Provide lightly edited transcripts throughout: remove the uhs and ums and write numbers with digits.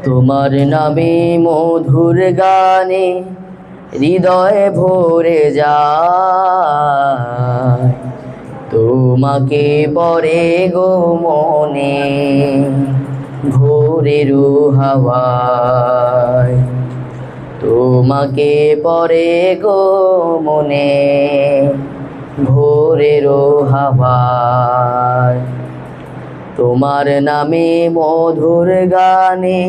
তোমার নামে মধুর গানে হৃদয়ে ভরে যায়, তোমাকে পরে গো মনে ভোরের হাওয়ায়, তোমাকে পরে গো মনে ভোরের হাওয়ায়। তোমার নামে মধুর গানে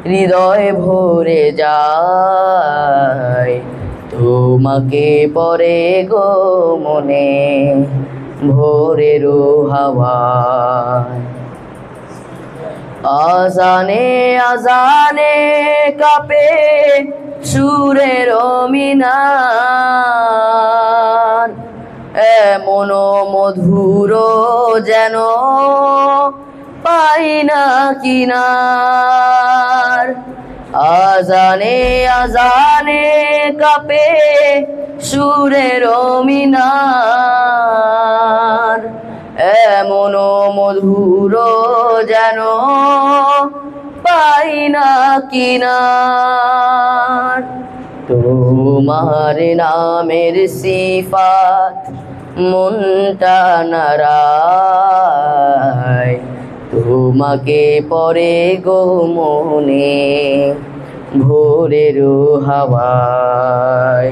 হৃদয় ভরে যায়, তোমাকে পরে গো মনে ভোরের হাওয়ায়। আজানে আজানে কাঁপে সুরের মিনার, এমন মধুর যেন পাই না কিনার। আজানে আজানে কাঁপে সুরের মিনার, এমন মধুর যেন পাই না কিনার। তোমার নামের সিফাত মনটা নাড়ায়, তোমাকে পরে গো মনে ভোরের হাওয়ায়,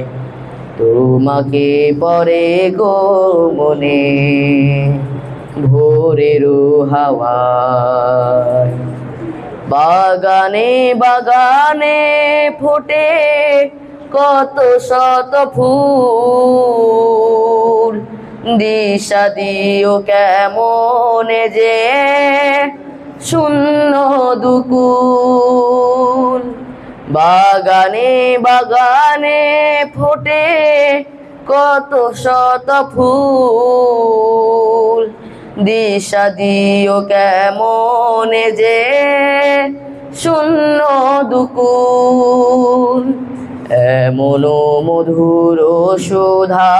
তোমাকে পরে গো মনে ভোরের হাওয়ায়। বাগানে বাগানে ফোটে কত শত ফুল, দিশা দিও কেমনে যে শূন্য দুকুল। বাগানে বাগানে ফোটে কত শত ফুল, দিশা দিও কেমনে যে শূন্য দুকুল। এমন মধুর সুধা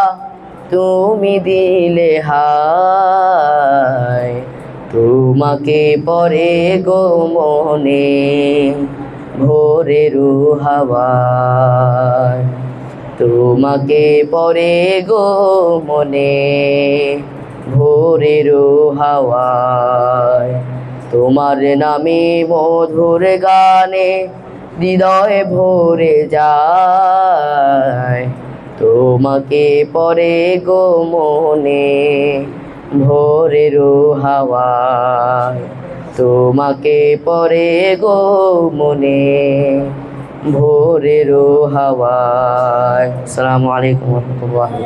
তুমি দিলে হায়, তোমাকে পরে গো মনে ভোরের হাওয়ায়, তোমাকে পরে গো মনে ভোরের হাওয়ায়। তোমার নামে মধুর গানে হৃদয় ভরে যায়, তোমাকে পরে গো মনে ভোরের হাওয়ায়, তোমাকে পরে গো মনে ভোরের হাওয়ায়। আসসালামু আলাইকুম ওয়া রাহমাতুল্লাহি।